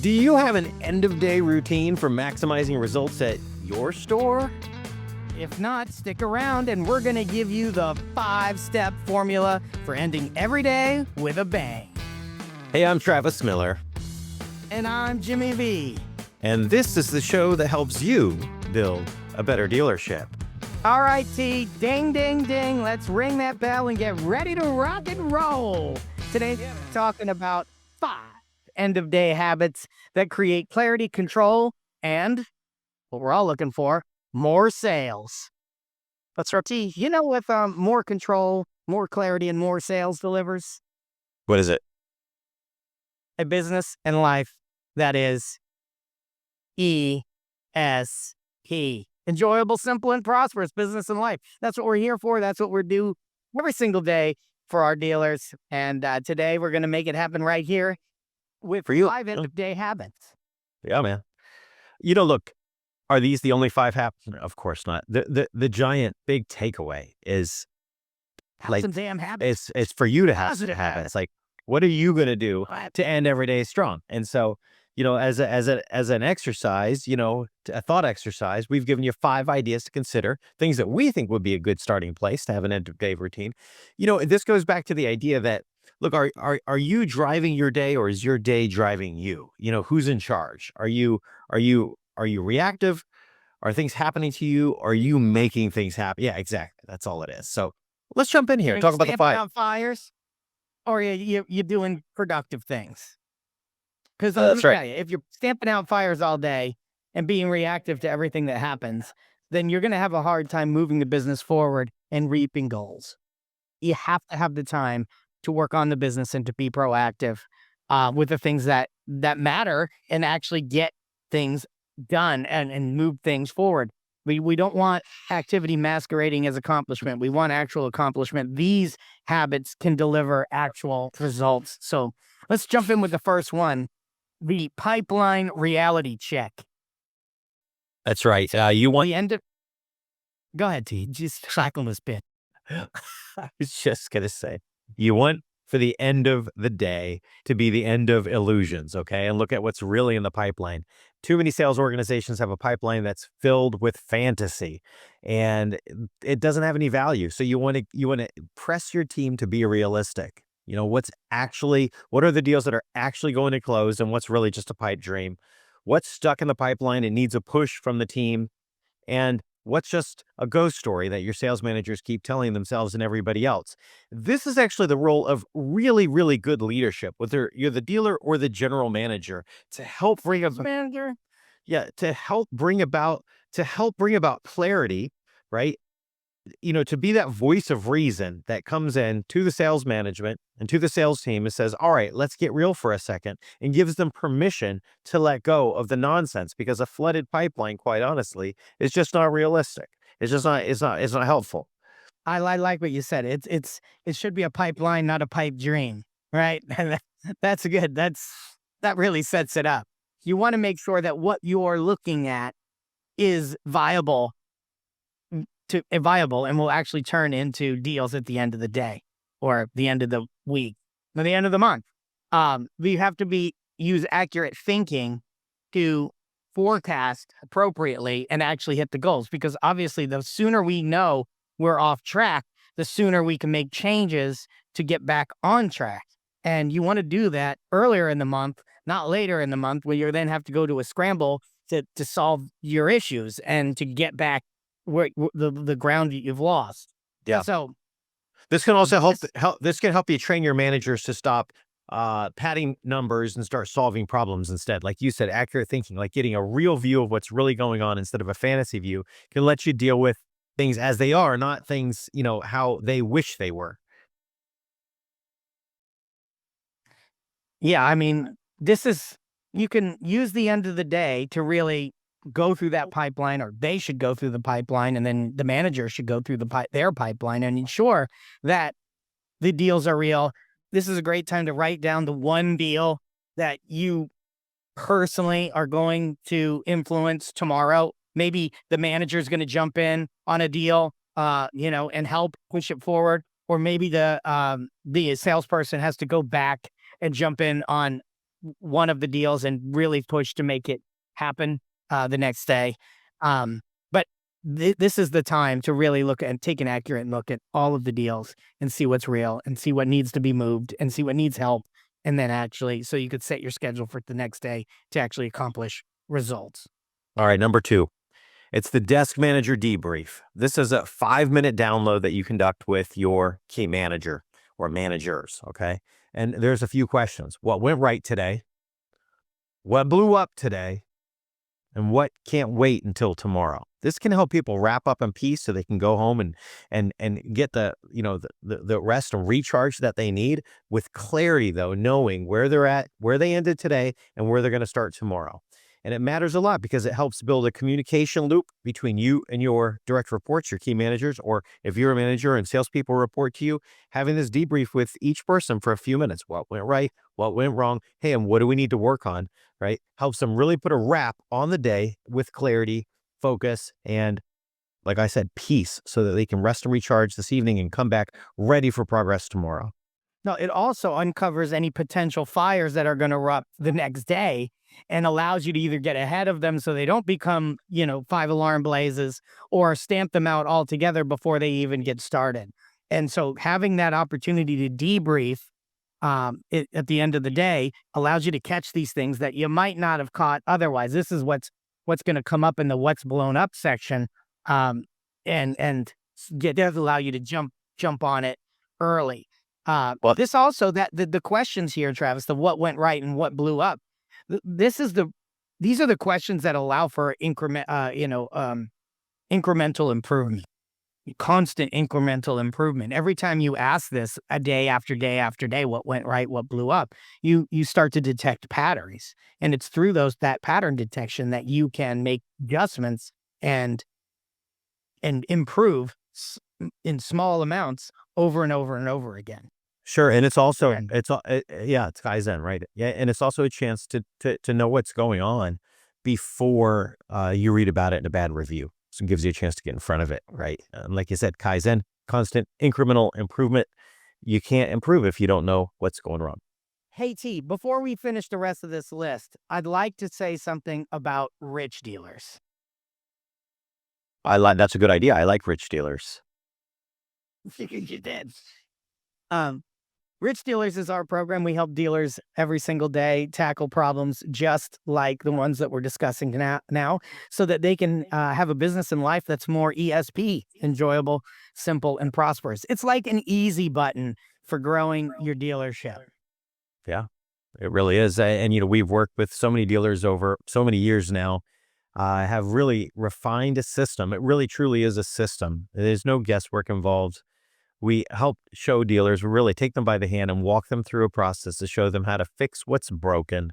Do you have an end-of-day routine for maximizing results at your store? If not, stick around and we're going to give you the 5-step formula for ending every day with a bang. Hey, I'm Travis Miller. And I'm Jimmy V. And this is the show that helps you build a better dealership. All right, T, ding, ding, ding. Let's ring that bell and get ready to rock and roll. Today, we're talking about 5 end-of-day habits that create clarity, control, and what we're all looking for, more sales. That's right, T. You know what more control, more clarity, and more sales delivers? What is it? A business and life that is ESP. Enjoyable, simple, and prosperous business and life. That's what we're here for. That's what we do every single day for our dealers. And today we're going to make it happen right here with For you. 5 end-of-day habits. Yeah, man. Look, are these the only 5 habits? Of course not. The giant big takeaway is Have some damn habits. it's for you to have Positive habits. habits. Like, what are you going to do to end every day strong? And so, as an exercise, a thought exercise, we've given you 5 ideas to consider, things that we think would be a good starting place to have an end of day routine. This goes back to the idea that, look, are you driving your day, or is your day driving you? Who's in charge? Are you reactive? Are things happening to you? Are you making things happen? Yeah, exactly. That's all it is. So let's jump in here. Talk about the 5. Out fires, or you're doing productive things. Because That's right. if you're stamping out fires all day and being reactive to everything that happens, then you're going to have a hard time moving the business forward and reaping goals. You have to have the time to work on the business and to be proactive with the things that matter and actually get things done and move things forward. We don't want activity masquerading as accomplishment. We want actual accomplishment. These habits can deliver actual results. So let's jump in with the first one. The pipeline reality check. That's right. You want The end of... Go ahead, T. Just cycle this bit. I was just going to say, you want for the end of the day to be the end of illusions, okay? And look at what's really in the pipeline. Too many sales organizations have a pipeline that's filled with fantasy, and it doesn't have any value. So you want to press your team to be realistic. What are the deals that are actually going to close, and what's really just a pipe dream? What's stuck in the pipeline and needs a push from the team? And what's just a ghost story that your sales managers keep telling themselves and everybody else? This is actually the role of really, really good leadership, whether you're the dealer or the general manager, to help bring about clarity, right? To be that voice of reason that comes in to the sales management and to the sales team and says, all right, let's get real for a second, and gives them permission to let go of the nonsense, because a flooded pipeline, quite honestly, is just not realistic. It's not helpful. I like what you said. It should be a pipeline, not a pipe dream, right? And that's good. That really sets it up. You want to make sure that what you're looking at is viable and will actually turn into deals at the end of the day, or the end of the week, or the end of the month. You have to use accurate thinking to forecast appropriately and actually hit the goals, because obviously the sooner we know we're off track, the sooner we can make changes to get back on track. And you want to do that earlier in the month, not later in the month, where you then have to go to a scramble to solve your issues and to get back where the ground that you've lost. Yeah. So this can also help. This can help you train your managers to stop padding numbers and start solving problems instead. Like you said, accurate thinking, like getting a real view of what's really going on instead of a fantasy view, can let you deal with things as they are, not things, how they wish they were. yeah, I mean, you can use the end of the day to really go through that pipeline, or they should go through the pipeline, and then the manager should go through their pipeline and ensure that the deals are real. This is a great time to write down the one deal that you personally are going to influence tomorrow. Maybe the manager is going to jump in on a deal, and help push it forward. Or maybe the salesperson has to go back and jump in on one of the deals and really push to make it happen the next day. But this is the time to really look and take an accurate look at all of the deals and see what's real and see what needs to be moved and see what needs help. And then actually, so you could set your schedule for the next day to actually accomplish results. All right, number 2. It's the desk manager debrief. This is a 5-minute download that you conduct with your key manager or managers, okay? And there's a few questions. What went right today? What blew up today? And what can't wait until tomorrow? This can help people wrap up in peace so they can go home and get the rest and recharge that they need with clarity, though, knowing where they're at, where they ended today, and where they're going to start tomorrow. And it matters a lot because it helps build a communication loop between you and your direct reports, your key managers, or if you're a manager and salespeople report to you, having this debrief with each person for a few minutes. What went right? What went wrong? Hey, and what do we need to work on? Right? Helps them really put a wrap on the day with clarity, focus, and like I said, peace so that they can rest and recharge this evening and come back ready for progress tomorrow. No, it also uncovers any potential fires that are going to erupt the next day and allows you to either get ahead of them so they don't become, 5 alarm blazes, or stamp them out altogether before they even get started. And so having that opportunity to debrief at the end of the day allows you to catch these things that you might not have caught otherwise. This is what's going to come up in the what's blown up section, and it does allow you to jump on it early. Well, This also that the questions here, Travis, the what went right and what blew up. These are the questions that allow for incremental improvement, constant incremental improvement. Every time you ask this a day after day after day, what went right, what blew up, you start to detect patterns. And it's through that pattern detection that you can make adjustments and improve in small amounts over and over and over again. sure, and it's also And yeah, it's Kaizen, right? Yeah, and it's also a chance to know what's going on before you read about it in a bad review. So it gives you a chance to get in front of it, right? Like you said, Kaizen, constant incremental improvement. You can't improve if you don't know what's going wrong. hey T, before we finish the rest of this list, I'd like to say something about rich dealers. I like That's a good idea. I like rich dealers. Figured you did. Um, Rich Dealers is our program. We help dealers every single day tackle problems just like the ones that we're discussing now so that they can have a business and life that's more ESP, enjoyable, simple, and prosperous. It's like an easy button for growing your dealership. Yeah, it really is. And we've worked with so many dealers over so many years now. Have really refined a system. It really truly is a system. There's no guesswork involved. We help show dealers, we really take them by the hand and walk them through a process to show them how to fix what's broken,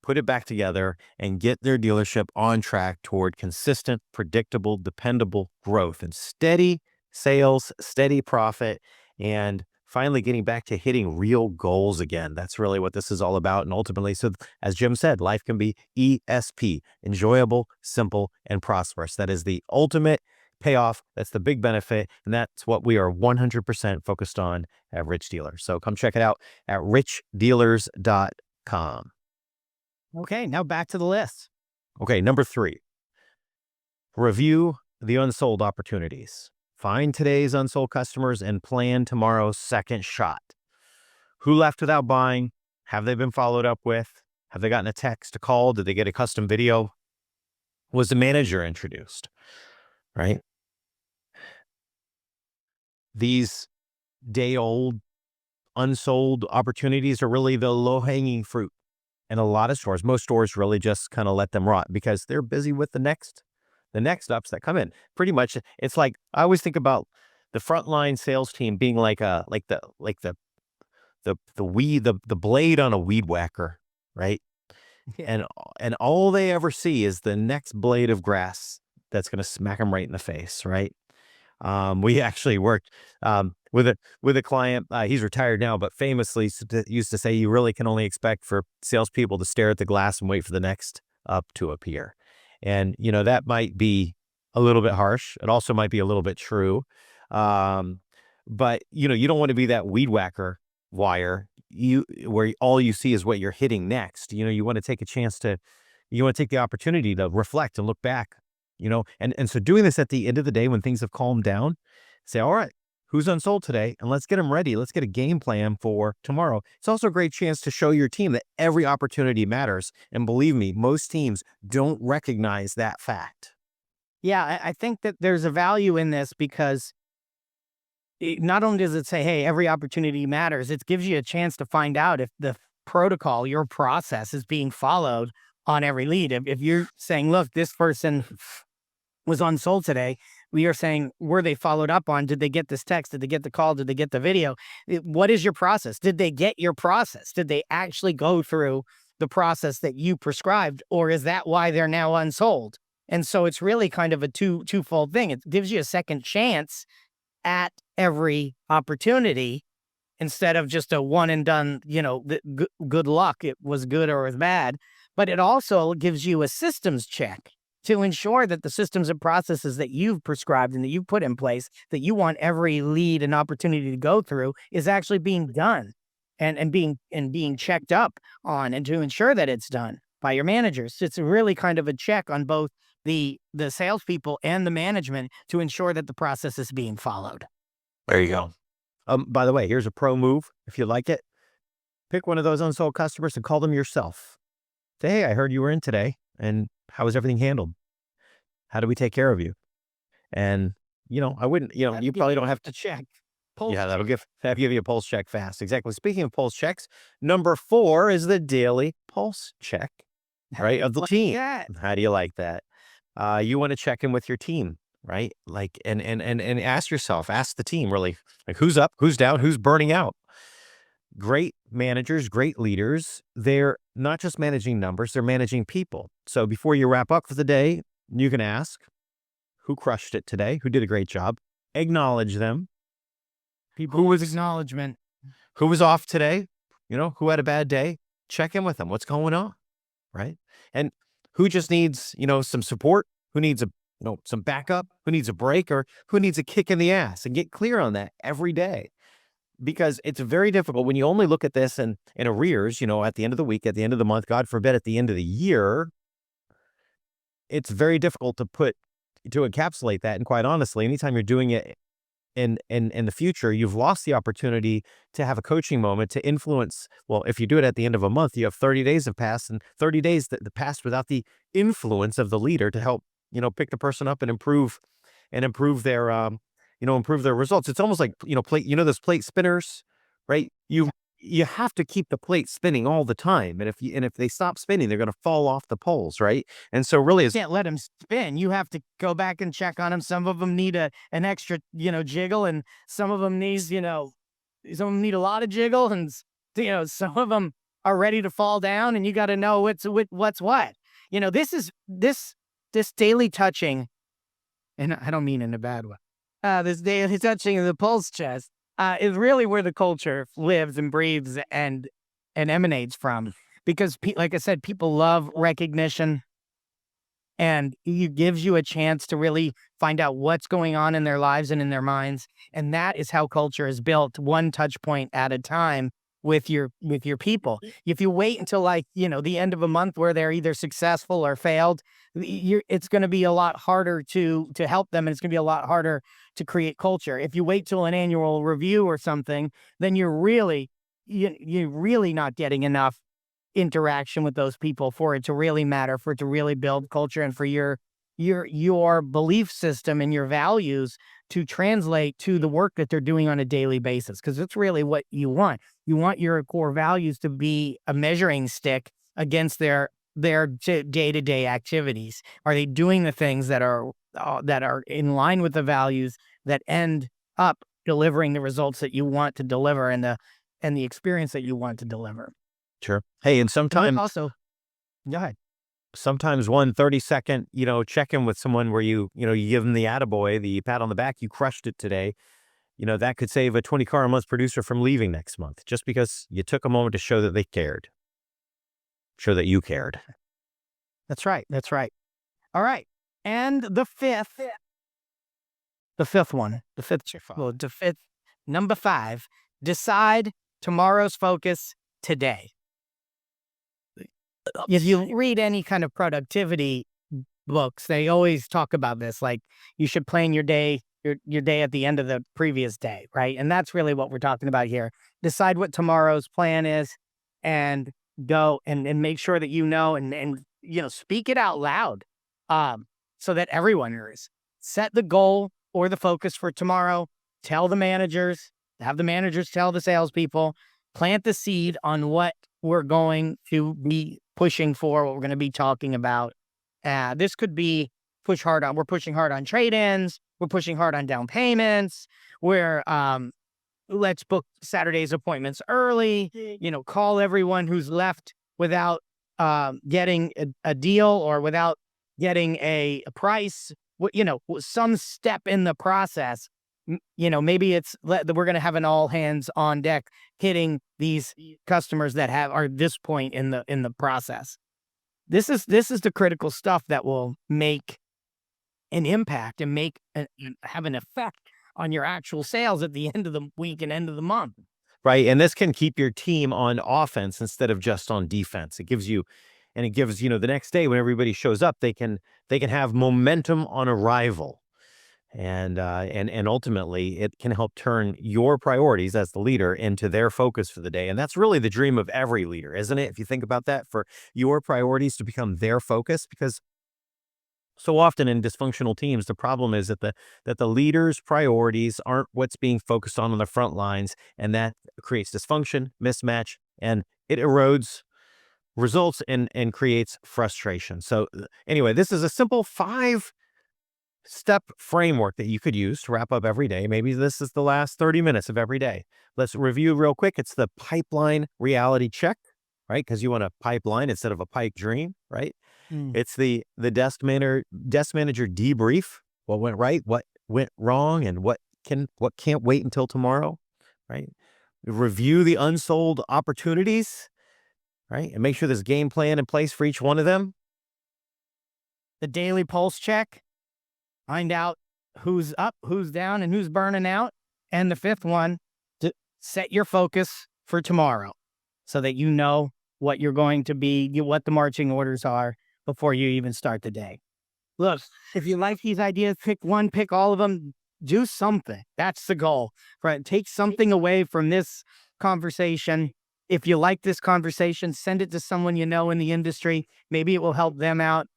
put it back together, and get their dealership on track toward consistent, predictable, dependable growth and steady sales, steady profit, and finally getting back to hitting real goals again. That's really what this is all about. And ultimately, so as Jim said, life can be ESP, enjoyable, simple, and prosperous. That is the ultimate payoff. That's the big benefit. And that's what we are 100% focused on at Rich Dealers. So come check it out at richdealers.com. Okay, now back to the list. Okay, number 3, review the unsold opportunities. Find today's unsold customers and plan tomorrow's second shot. Who left without buying? Have they been followed up with? Have they gotten a text, a call? Did they get a custom video? Was the manager introduced? Right? These day-old unsold opportunities are really the low-hanging fruit. And a lot of stores, most stores really just kind of let them rot because they're busy with the next ups that come in. Pretty much, it's like I always think about the frontline sales team being like the blade on a weed whacker, right? Yeah. And all they ever see is the next blade of grass that's going to smack them right in the face, right? We actually worked with a client. He's retired now, but famously used to say you really can only expect for salespeople to stare at the glass and wait for the next up to appear. And that might be a little bit harsh. It also might be a little bit true. But you don't want to be that weed whacker wire. where all you see is what you're hitting next. You want to take a chance to, you want to take the opportunity to reflect and look back, and so doing this at the end of the day when things have calmed down, say, all right, who's unsold today? And let's get them ready. Let's get a game plan for tomorrow. It's also a great chance to show your team that every opportunity matters. And believe me, most teams don't recognize that fact. Yeah, I think that there's a value in this because not only does it say, hey, every opportunity matters, it gives you a chance to find out if the protocol, your process is being followed on every lead. If you're saying, look, this person was unsold today, we are saying, were they followed up on? Did they get this text? Did they get the call? Did they get the video? What is your process? Did they get your process? Did they actually go through the process that you prescribed? Or is that why they're now unsold? And so it's really kind of a twofold thing. It gives you a second chance at every opportunity instead of just a one and done, good luck. It was good or it was bad. But it also gives you a systems check to ensure that the systems and processes that you've prescribed and that you've put in place, that you want every lead and opportunity to go through, is actually being done and being checked up on, and to ensure that it's done by your managers. It's really kind of a check on both the salespeople and the management to ensure that the process is being followed. There you go. By the way, here's a pro move. If you like it, pick one of those unsold customers and call them yourself. Say, hey, I heard you were in today, and how was everything handled? How do we take care of you? And, I wouldn't, you probably don't have to check. Yeah, that'll give you a pulse check fast. Exactly. Speaking of pulse checks, number 4 is the daily pulse check, right, of the team. Yeah. How do you like that? You want to check in with your team, right? Like, and ask yourself, ask the team really, like, who's up, who's down, who's burning out. Great managers, great leaders, they're not just managing numbers, they're managing people. So before you wrap up for the day, you can ask, who crushed it today? Who did a great job? Acknowledge them. People with acknowledgement. Who was off today? Who had a bad day? Check in with them. What's going on? Right? And who just needs, some support? Who needs some backup? Who needs a break? Or who needs a kick in the ass? And get clear on that every day. Because it's very difficult when you only look at this in arrears, at the end of the week, at the end of the month, God forbid, at the end of the year. It's very difficult to encapsulate that. And quite honestly, anytime you're doing it in the future, you've lost the opportunity to have a coaching moment to influence. Well, if you do it at the end of a month, you have 30 days have passed, and 30 days that passed without the influence of the leader to help, pick the person up and improve their, improve their results. It's almost like, those plate spinners, right? You have to keep the plate spinning all the time. And if they stop spinning, they're going to fall off the poles, right? And so really, You can't let them spin. You have to go back and check on them. Some of them need an extra, jiggle, and some of them need a lot of jiggle, and some of them are ready to fall down, and you got to know what's what. This daily touching, and I don't mean in a bad way. This daily touching of the pulse chest is really where the culture lives and breathes and emanates from. Because, like I said, people love recognition, and it gives you a chance to really find out what's going on in their lives and in their minds. And that is how culture is built, one touch point at a time with your people. If you wait until the end of a month where they're either successful or failed, it's going to be a lot harder to help them, and it's going to be a lot harder to create culture. If you wait till an annual review or something, then you're really not getting enough interaction with those people for it to really matter, for it to really build culture, and for your belief system and your values to translate to the work that they're doing on a daily basis. Because it's really what you want. You want your core values to be a measuring stick against their day-to-day activities. Are they doing the things that are in line with the values that end up delivering the results that you want to deliver, and the experience that you want to deliver? Sure. Hey, and sometimes also, go ahead. Sometimes 30-second, check-in with someone where you give them the attaboy, the pat on the back, you crushed it today. That could save a 20-car a month producer from leaving next month, just because you took a moment to show that they cared. Show that you cared. That's right. That's right. All right. And the fifth one, number 5, decide tomorrow's focus today. If you read any kind of productivity books, they always talk about this. Like, you should plan your day, your day at the end of the previous day, right? And that's really what we're talking about here. Decide what tomorrow's plan is, and go and make sure that you know, and speak it out loud, so that everyone hears. Set the goal or the focus for tomorrow. Tell the managers. Have the managers tell the salespeople. Plant the seed on what we're going to be pushing for, what we're going to be talking about. This could be we're pushing hard on trade-ins. We're pushing hard on down payments. Let's book Saturday's appointments early. Call everyone who's left without getting a deal or without getting a price. Some step in the process. Maybe it's we're going to have an all hands on deck hitting these customers that are this point in the process. This is the critical stuff that will make an impact and have an effect on your actual sales at the end of the week and end of the month. Right. And this can keep your team on offense instead of just on defense. It gives the next day when everybody shows up, they can have momentum on arrival. And ultimately it can help turn your priorities as the leader into their focus for the day. And that's really the dream of every leader, isn't it? If you think about that, for your priorities to become their focus, because so often in dysfunctional teams, the problem is that the leader's priorities aren't what's being focused on the front lines, and that creates dysfunction, mismatch, and it erodes results and creates frustration. So anyway, this is a simple 5-step framework that you could use to wrap up every day. Maybe this is the last 30 minutes of every day. Let's review real quick. It's the pipeline reality check, right? Because you want a pipeline instead of a pipe dream, right? It's the desk manager debrief. What went right? What went wrong? And what can't wait until tomorrow, right? Review the unsold opportunities, right? And make sure there's a game plan in place for each one of them. The daily pulse check. Find out who's up, who's down, and who's burning out. And the 5th one, to set your focus for tomorrow so that you know what you're going to be, what the marching orders are before you even start the day. Look, if you like these ideas, pick one, pick all of them, do something. That's the goal, right? Take something away from this conversation. If you like this conversation, send it to someone you know in the industry. Maybe it will help them out.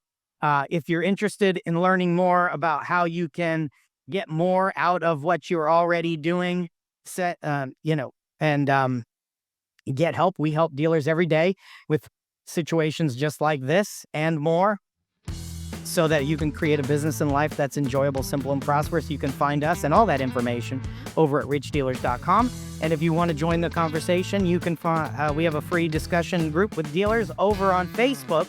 If you're interested in learning more about how you can get more out of what you're already doing, get help. We help dealers every day with situations just like this and more, so that you can create a business and life that's enjoyable, simple, and prosperous. You can find us and all that information over at richdealers.com. And if you want to join the conversation, you can find we have a free discussion group with dealers over on Facebook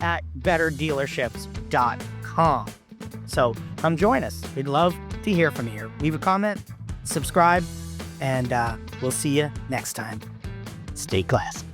at betterdealerships.com. So come join us. We'd love to hear from you. Leave a comment, subscribe, and we'll see you next time. Stay classy.